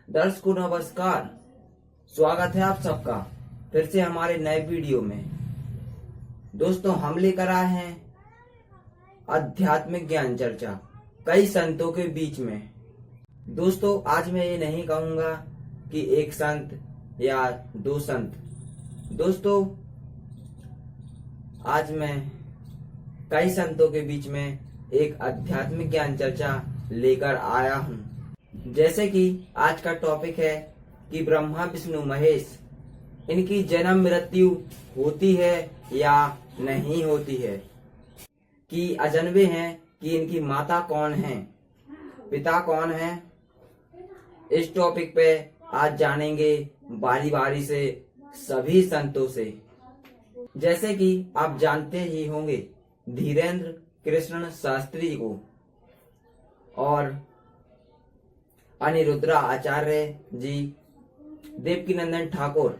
दर्शकों नमस्कार, स्वागत है आप सबका फिर से हमारे नए वीडियो में। दोस्तों, हम लेकर आए हैं आध्यात्मिक ज्ञान चर्चा कई संतों के बीच में। दोस्तों, आज मैं ये नहीं कहूंगा कि एक संत या दो संत। दोस्तों, आज मैं कई संतों के बीच में एक आध्यात्मिक ज्ञान चर्चा लेकर आया हूँ। जैसे कि आज का टॉपिक है कि ब्रह्मा विष्णु महेश, इनकी जन्म मृत्यु होती है या नहीं होती है, कि अजनबे हैं, कि इनकी माता कौन है, पिता कौन है। इस टॉपिक पे आज जानेंगे बारी बारी से सभी संतों से। जैसे कि आप जानते ही होंगे धीरेन्द्र कृष्ण शास्त्री को और अनिरुद्रा आचार्य जी, देवकीनंदन ठाकुर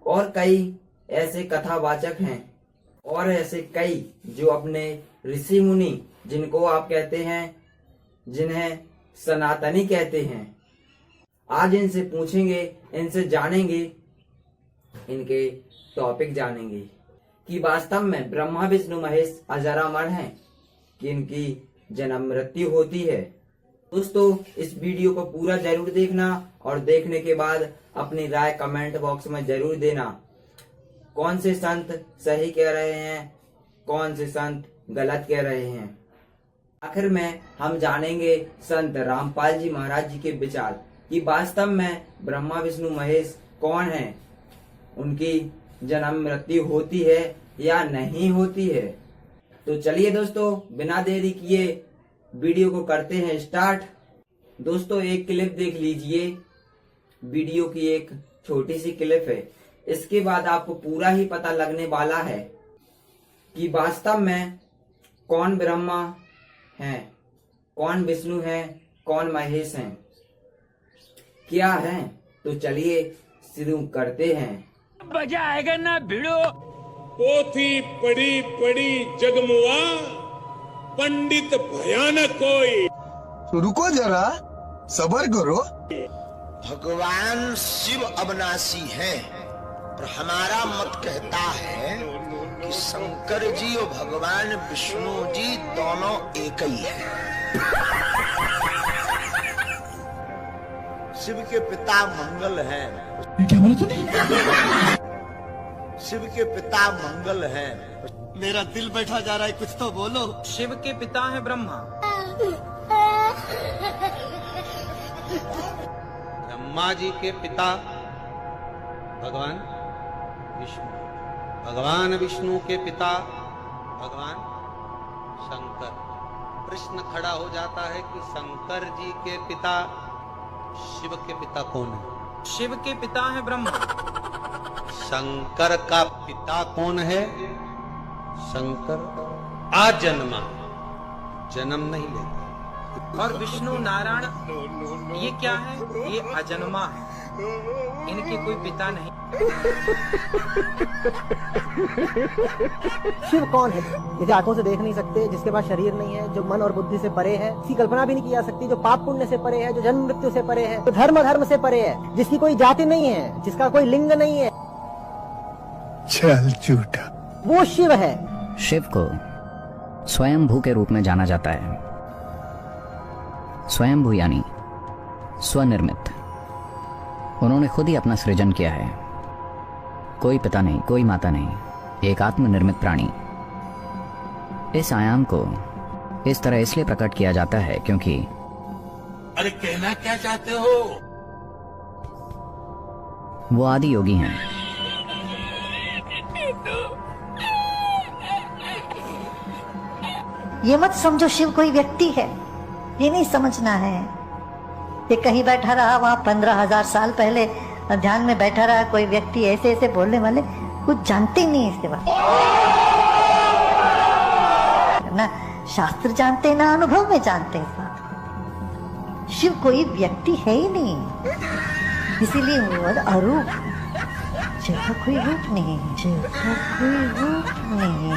और कई ऐसे कथावाचक हैं और ऐसे कई जो अपने ऋषि मुनि, जिनको आप कहते हैं, जिन्हें सनातनी कहते हैं। आज इनसे पूछेंगे, इनसे जानेंगे, इनके टॉपिक जानेंगे कि वास्तव में ब्रह्मा विष्णु महेश अजर अमर हैं, कि इनकी जन्म मृत्यु होती है। दोस्तों, इस वीडियो को पूरा जरूर देखना और देखने के बाद अपनी राय कमेंट बॉक्स में जरूर देना। कौन से संत सही कह रहे हैं, कौन से संत गलत कह रहे हैं। आखिर में हम जानेंगे संत रामपाल जी महाराज जी के विचार कि वास्तव में ब्रह्मा विष्णु महेश कौन है, उनकी जन्म मृत्यु होती है या नहीं होती है। तो चलिए दोस्तों, बिना देरी किए वीडियो को करते हैं स्टार्ट। दोस्तों, एक क्लिप देख लीजिए, वीडियो की एक छोटी सी क्लिप है। इसके बाद आपको पूरा ही पता लगने वाला है कि वास्तव में कौन ब्रह्मा है, कौन विष्णु है, कौन महेश है, क्या है। तो चलिए शुरू करते हैं। मजा आएगा ना भिड़ो। पोथी पड़ी पड़ी जगमुआ, पंडित भयानक कोई। रुको जरा, सबर करो। भगवान शिव अविनाशी हैं, और हमारा मत कहता है कि शंकर जी और भगवान विष्णु जी दोनों एक ही हैं। शिव के पिता मंगल हैं। क्या बोला तूने? शिव के पिता मंगल हैं। मेरा दिल बैठा जा रहा है, कुछ तो बोलो। शिव के पिता है ब्रह्मा। ब्रह्मा जी के पिता भगवान विष्णु, भगवान विष्णु के पिता भगवान शंकर। प्रश्न खड़ा हो जाता है कि शंकर जी के पिता शिव के पिता कौन है? शिव के पिता है ब्रह्मा। शंकर का पिता कौन है? शंकर आजन्मा, जन्म नहीं लेता। और विष्णु नारायण ये क्या है? ये अजन्मा है, इनके कोई पिता नहीं। शिव कौन है? जिसे आंखों से देख नहीं सकते, जिसके पास शरीर नहीं है, जो मन और बुद्धि से परे है, इसकी कल्पना भी नहीं की जा सकती, जो पाप पुण्य से परे है, जो जन्म मृत्यु से परे है, जो धर्म से परे है, जिसकी कोई जाति नहीं है, जिसका कोई लिंग नहीं है। चल झूठा। वो शिव है। शिव को स्वयंभू के रूप में जाना जाता है। स्वयंभू यानी स्वनिर्मित। उन्होंने खुद ही अपना सृजन किया है। कोई पिता नहीं, कोई माता नहीं, एक आत्मनिर्मित प्राणी। इस आयाम को इस तरह इसलिए प्रकट किया जाता है क्योंकि अरे कहना क्या चाहते हो? वो आदि योगी हैं। ये मत समझो शिव कोई व्यक्ति है, ये नहीं समझना है। ये कहीं बैठा रहा, वहाँ 15,000 साल पहले ध्यान में बैठा रहा कोई व्यक्ति, ऐसे ऐसे बोलने वाले कुछ जानते ही नहीं इसके बारे में। ना शास्त्र जानते ना अनुभव में जानते इस बात। शिव कोई व्यक्ति है ही नहीं, इसीलिए वो अरूप। शिव का कोई रूप नहीं, शिव का कोई रूप नहीं।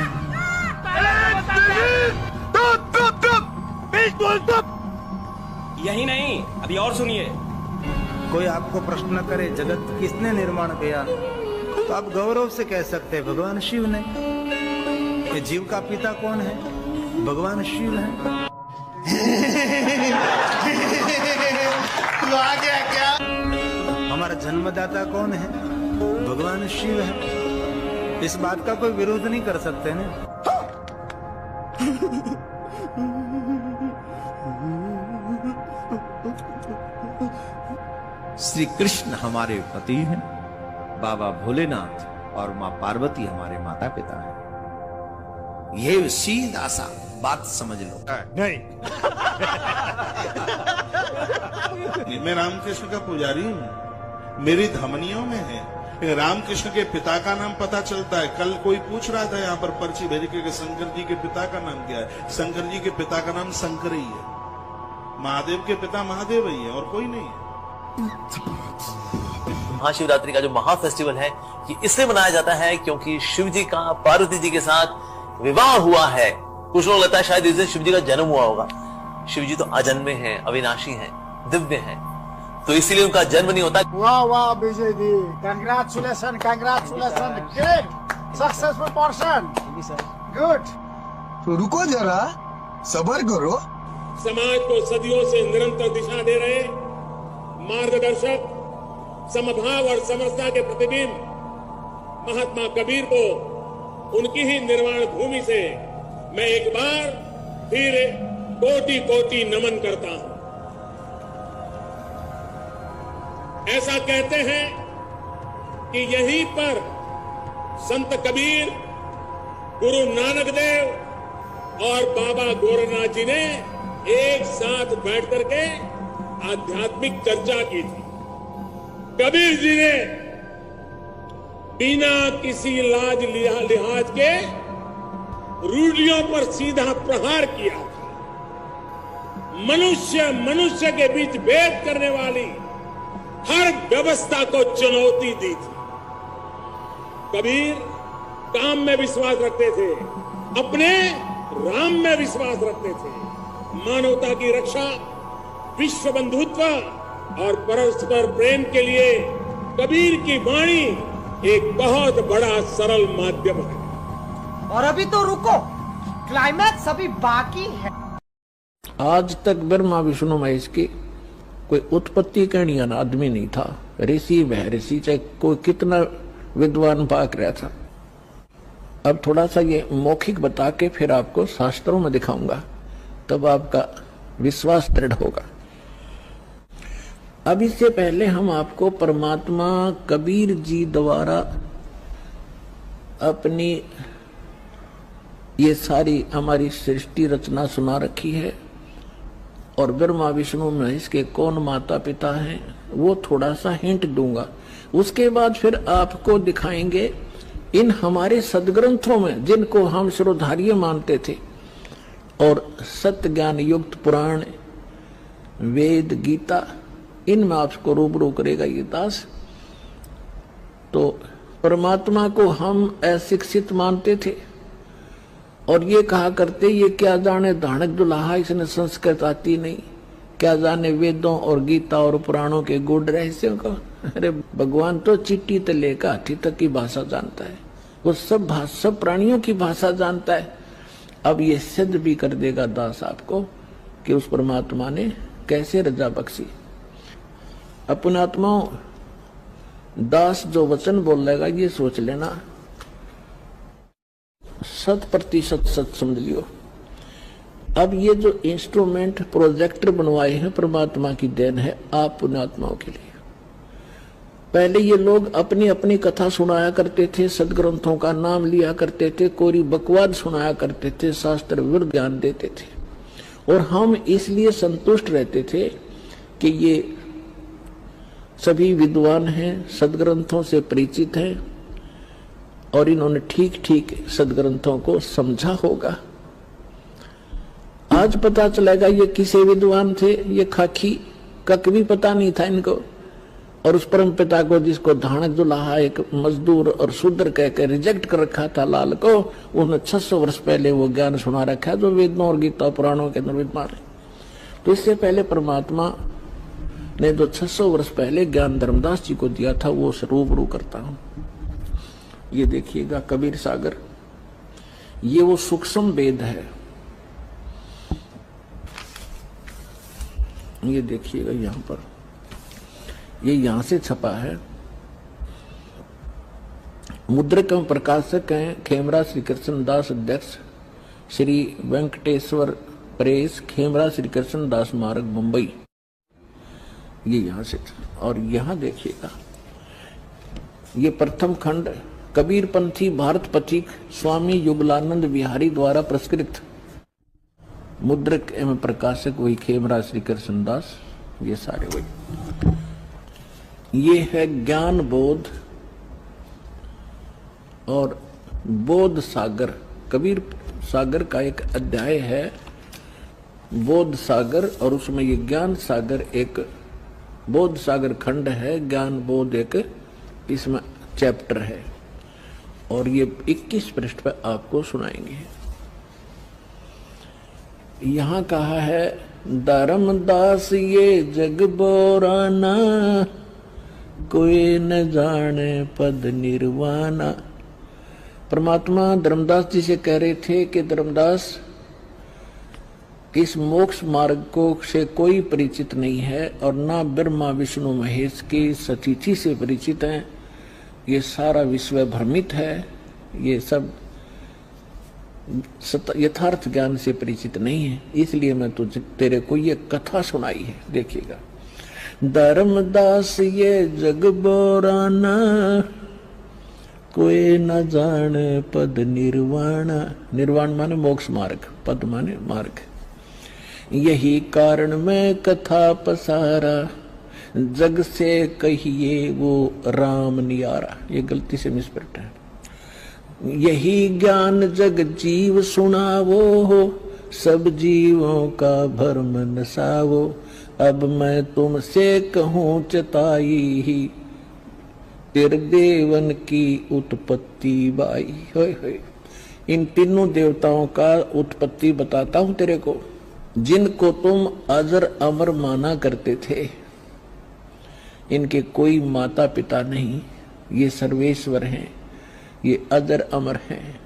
यही नहीं, अभी और सुनिए। कोई आपको प्रश्न करे जगत किसने निर्माण किया, तो आप गौरव से कह सकते हैं भगवान शिव ने। ये जीव का पिता कौन है? भगवान शिव है। तू आ गया क्या? हमारा जन्मदाता कौन है? भगवान शिव है। इस बात का कोई विरोध नहीं कर सकते ना। श्री कृष्ण हमारे पति हैं, बाबा भोलेनाथ और माँ पार्वती हमारे माता पिता हैं। ये सीधा सा बात समझ लो। नहीं मैं रामकृष्ण का पुजारी हूँ, मेरी धमनियों में है। रामकृष्ण के पिता का नाम पता चलता है। कल कोई पूछ रहा था यहाँ पर पर्ची भेज के शंकर जी के पिता का नाम क्या है। शंकर जी के पिता का नाम शंकर ही है। महादेव के पिता महादेव ही है और कोई नहीं है। महाशिवरात्रि का जो महा फेस्टिवल है ये इसलिए मनाया जाता है क्योंकि शिव जी का पार्वती जी के साथ विवाह हुआ है। कुछ लोग लगता है शायद इस दिन शिव जी का जन्म हुआ होगा। शिव जी तो अजन्मे हैं, अविनाशी हैं, दिव्य हैं, तो इसीलिए उनका जन्म नहीं होता। वाह वाह Vijay ji, congratulation congratulation, great successful person, good. तो रुको जरा, सब्र करो। समाज को सदियों से निरंतर दिशा दे रहे मार्गदर्शक, समभाव और समरसता के प्रतिबिंब महात्मा कबीर को उनकी ही निर्वाण भूमि से मैं एक बार फिर कोटि कोटि नमन करता हूं। ऐसा कहते हैं कि यहीं पर संत कबीर, गुरु नानक देव और बाबा गोरखनाथ जी ने एक साथ बैठ करके आध्यात्मिक चर्चा की थी। कबीर जी ने बिना किसी लाज लिहाज के रूढ़ियों पर सीधा प्रहार किया था। मनुष्य मनुष्य के बीच भेद करने वाली हर व्यवस्था को चुनौती दी थी। कबीर काम में विश्वास रखते थे, अपने राम में विश्वास रखते थे। मानवता की रक्षा, विश्व बंधुत्व और परस्पर प्रेम के लिए कबीर की वाणी एक बहुत बड़ा सरल माध्यम है। और अभी तो रुको, क्लाइमैक्स अभी बाकी है। आज तक ब्रह्मा विष्णु महेश की कोई उत्पत्ति कहने वाला आदमी नहीं था। ऋषि वह ऋषि, चाहे कोई कितना विद्वान पाक रहा था। अब थोड़ा सा ये मौखिक बता के फिर आपको शास्त्रों में दिखाऊंगा, तब आपका विश्वास दृढ़ होगा। अब इससे पहले हम आपको परमात्मा कबीर जी द्वारा अपनी ये सारी हमारी सृष्टि रचना सुना रखी है, और ब्रह्मा विष्णु महेश के कौन माता पिता हैं वो थोड़ा सा हिंट दूंगा। उसके बाद फिर आपको दिखाएंगे इन हमारे सदग्रंथों में, जिनको हम श्रोधार्य मानते थे, और सत्य ज्ञान युक्त पुराण, वेद, गीता, इनमें आपको रूबरू करेगा ये दास। तो परमात्मा को हम अशिक्षित मानते थे और ये कहा करते ये क्या जाने धानक दुल्हा, इसने संस्कृत आती नहीं, क्या जाने वेदों और गीता और पुराणों के गूढ़ रहस्यों को। अरे भगवान तो चिट्ठी से लेकर हाथी तक की भाषा जानता है, वो सब प्राणियों की भाषा जानता है। अब ये सिद्ध भी कर देगा दास आपको कि उस परमात्मा ने कैसे रजा बख्शी। अपन आत्माओं, दास जो वचन बोलेगा ये सोच लेना 100% सच समझ लियो। अब ये जो इंस्ट्रूमेंट प्रोजेक्टर बनवाए हैं परमात्मा की देन है आप पुण्यात्माओं के लिए। पहले ये लोग अपनी अपनी कथा सुनाया करते थे, सदग्रंथों का नाम लिया करते थे, कोरी बकवाद सुनाया करते थे, शास्त्र विरुद्ध ज्ञान देते थे, और हम इसलिए संतुष्ट रहते थे कि ये सभी विद्वान हैं, सदग्रंथों से परिचित हैं और इन्होंने ठीक ठीक सदग्रंथों को समझा होगा। आज पता चलेगा ये किसे विद्वान थे, ये खाकी कक भी पता नहीं था इनको, और उस परम पिता को जिसको धानक दुल्हा एक मजदूर और शूद्र कहकर रिजेक्ट कर रखा था लाल को, उन्होंने 600 वर्ष पहले वो ज्ञान सुना रखा है जो वेदों और गीता पुराणों के अंदर विद्यमान है। तो इससे पहले परमात्मा ने जो 600 वर्ष पहले ज्ञान धर्मदास जी को दिया था वो रूबरू करता हूं। ये देखिएगा कबीर सागर, ये वो सूक्ष्म वेद है। ये देखिएगा यहां पर, ये यहां से छपा है। मुद्रक एवं प्रकाशक हैं खेमरा श्री कृष्ण दास, अध्यक्ष श्री वेंकटेश्वर प्रेस, खेमरा श्री कृष्ण दास मार्ग, मुंबई। ये यहां से, और यहां देखिएगा ये प्रथम खंड कबीरपंथी भारत पथिक स्वामी युगलानंद विहारी द्वारा प्रस्कृत, मुद्रक एवं प्रकाशक वही खेमरा श्री कृष्ण दास, ये सारे वही। ये है ज्ञान बोध और बोध सागर, कबीर सागर का एक अध्याय है बोध सागर, और उसमें ये ज्ञान सागर एक बोध सागर खंड है, ज्ञान बोध एक इसमें चैप्टर है, और ये 21 पृष्ठ पर आपको सुनाएंगे। यहां कहा है धर्मदास ये जग बोराना, कोई न जाने पद निर्वाणा। परमात्मा धर्मदास जी से कह रहे थे कि धर्मदास इस मोक्ष मार्ग को से कोई परिचित नहीं है, और ना ब्रह्मा विष्णु महेश की सतिथि से परिचित हैं। ये सारा विश्व भ्रमित है, ये सब यथार्थ ज्ञान से परिचित नहीं है, इसलिए मैं तेरे को ये कथा सुनाई है। देखिएगा, धर्मदास ये जग बोराना, कोई न जाने पद निर्वाण। निर्वाण माने मोक्ष मार्ग, पद माने मार्ग। यही कारण मैं कथा पसारा, जग से कहिए वो राम नियारा। ये गलती से मिसप्रिंट है। यही ज्ञान जग जीव सुनावो हो, सब जीवों का भरम नसावो। अब मैं तुमसे कहूँ चताई ही, तेरे देवन की उत्पत्ति बाई। होय होय, इन तीनों देवताओं का उत्पत्ति बताता हूं तेरे को, जिनको तुम अजर अमर माना करते थे। इनके कोई माता पिता नहीं, ये सर्वेश्वर हैं, ये अजर अमर हैं।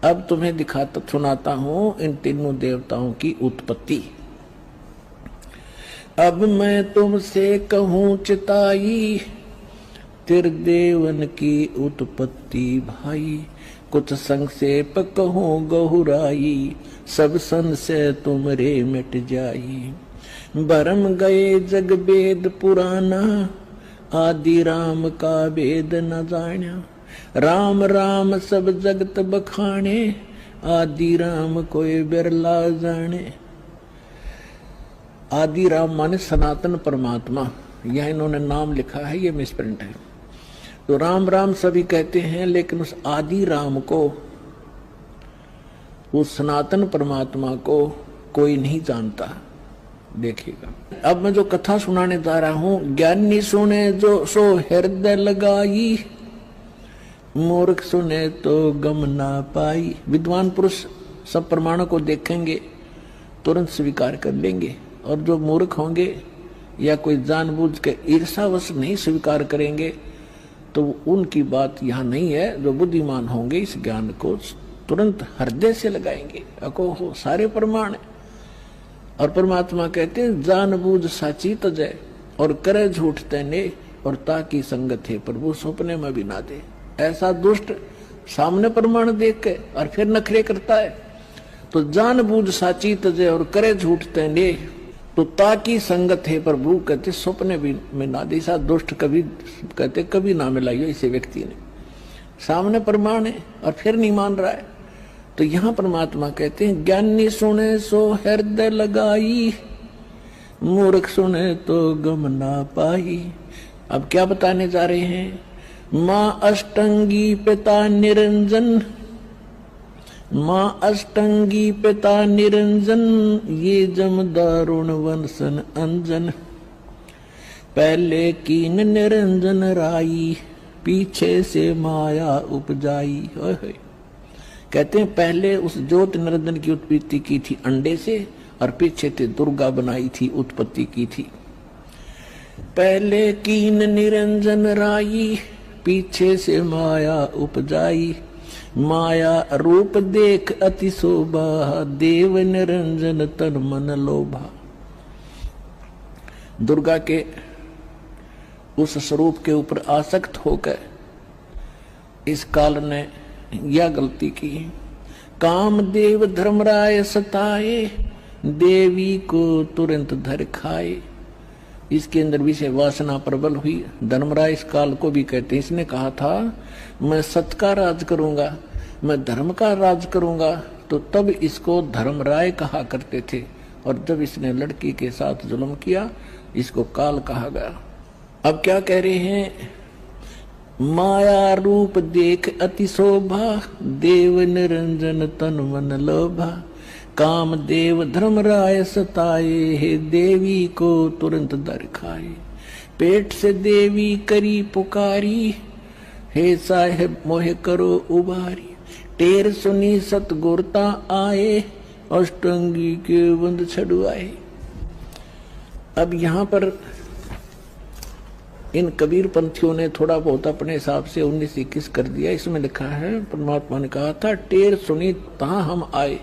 अब तुम्हें दिखाता सुनाता हूं इन तीनों देवताओं की उत्पत्ति। अब मैं तुमसे कहूँ चिताई, तेरे देवन की उत्पत्ति भाई। कुछ संक्षेप कहूँ गहुराई, सब संशय तुमरे मिट जाई। भरम गए जग वेद पुराना, आदि राम का वेद न जाना। राम राम सब जगत बखाने, आदि राम कोई बिरला जाने। आदि राम माने सनातन परमात्मा, यह इन्होंने नाम लिखा है, ये मिसप्रिंट है। तो राम राम सभी कहते हैं, लेकिन उस आदि राम को, उस सनातन परमात्मा को कोई नहीं जानता। देखिएगा, अब मैं जो कथा सुनाने जा रहा हूं, ज्ञानी सुने जो सो हृदय लगाई, मूर्ख सुने तो गम ना पाई। विद्वान पुरुष सब प्रमाणों को देखेंगे, तुरंत स्वीकार कर लेंगे, और जो मूर्ख होंगे या कोई जानबूझ के ईर्षावश नहीं स्वीकार करेंगे, तो उनकी बात यहाँ नहीं है। जो बुद्धिमान होंगे इस ज्ञान को तुरंत हृदय से लगाएंगे। अको हो सारे प्रमाण है। और परमात्मा कहते हैं, जानबूझ साची तजय, और करे झूठ तैने, और ताकि संगत है प्रभु सपने में भी ना दे। ऐसा दुष्ट सामने प्रमाण देख के और फिर नखरे करता है। तो जानबूझ साची तजय और करे झूठ तैने, तो ताकि संगत है प्रभु कहते सपने भी में ना दे। ऐसा दुष्ट कभी कहते कभी ना मिलाइयो इसे व्यक्ति ने। सामने प्रमाण है और फिर नहीं मान रहा है। तो यहाँ परमात्मा कहते हैं, ज्ञानी सुने सो हृदय लगाई, मूर्ख सुने तो गम ना पाई। अब क्या बताने जा रहे हैं? माँ अष्टंगी पिता निरंजन, माँ अष्टंगी पिता निरंजन, ये जम दारुण वंशन अंजन। पहले कीन निरंजन राई, पीछे से माया उपजाई। कहते हैं पहले उस ज्योत निरंजन की उत्पत्ति की थी अंडे से, और पीछे से दुर्गा बनाई थी, उत्पत्ति की थी। पहले कीन निरंजन राई, पीछे से माया उपजाई। माया रूप देख अति शोभा, देव निरंजन तन मन लोभा। दुर्गा के उस स्वरूप के ऊपर आसक्त होकर इस काल ने यह गलती की। कामदेव धर्मराय सताए, देवी को तुरंत धर खाए। इसके अंदर विषय वासना प्रबल हुई। धर्मराय इस काल को भी कहते हैं। इसने कहा था मैं सत का राज करूंगा, मैं धर्म का राज करूंगा, तो तब इसको धर्मराय कहा करते थे। और जब इसने लड़की के साथ जुल्म किया, इसको काल कहा गया। अब क्या कह रहे हैं? माया रूप देख अति शोभा, देव निरंजन तन मन लोभा। काम देव धर्मराय सताए, हे देवी को तुरंत दर खाए। पेट से देवी करी पुकारी, हे साहेब मोहे करो उबारी। टेर सुनी सतगुरता आए, अष्टंगी के बंद छड़ुआए। अब यहाँ पर इन कबीर पंथियों ने थोड़ा बहुत अपने हिसाब से 19-21 कर दिया। इसमें लिखा है परमात्मा ने कहा था टेर सुनी तहाँ हम आए,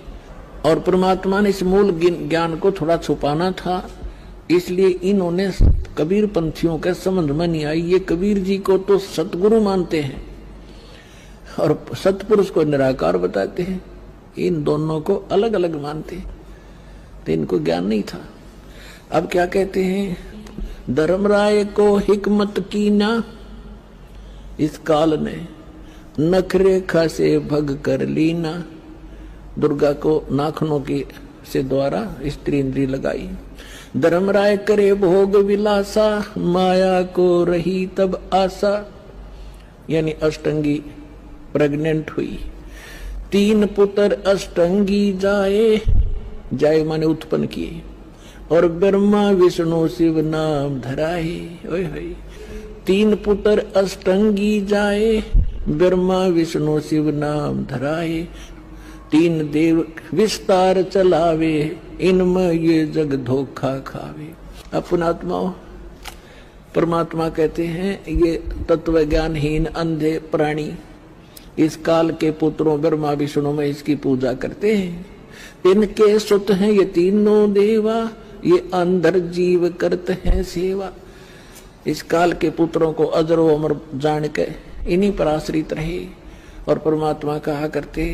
और परमात्मा ने इस मूल ज्ञान को थोड़ा छुपाना था, इसलिए इन्होंने कबीर पंथियों के समझ में नहीं आई। ये कबीर जी को तो सतगुरु मानते हैं और सतपुरुष को निराकार बताते हैं, इन दोनों को अलग अलग मानते हैं, तो इनको ज्ञान नहीं था। अब क्या कहते हैं? धर्मराय को हिकमत की ना, इस काल ने नख रेखा से भग कर लीना। दुर्गा को नाखनों की से द्वारा स्त्री इंद्री लगाई। धर्मराय करे भोग विलासा, माया को रही तब आशा। यानी अष्टंगी प्रेग्नेंट हुई। 3 पुत्र अष्टंगी जाए, जाए माने उत्पन्न किए, और ब्रह्मा विष्णु शिव नाम धराए। ओए होए, 3 पुत्र अष्टंगी जाए, ब्रह्मा विष्णु शिव नाम धराए। 3 देव विस्तार चलावे, इनमें ये जग धोखा खावे। अपनात्माओं, परमात्मा कहते हैं ये तत्व ज्ञानहीन अंधे प्राणी इस काल के पुत्रों ब्रह्मा विष्णु में इसकी पूजा करते हैं। इनके सुत हैं ये तीनों देवा, ये अंधर जीव करते हैं सेवा। इस काल के पुत्रों को अजर अमर जान के इन्हीं पर आश्रित रहे। और परमात्मा कहा करते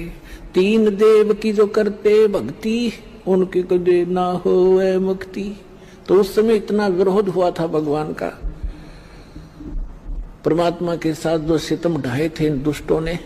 3 देव की जो करते भक्ति, उनकी कदे ना होए मुक्ति। तो उस समय इतना विरोध हुआ था भगवान का, परमात्मा के साथ जो सितम ढाए थे इन दुष्टों ने,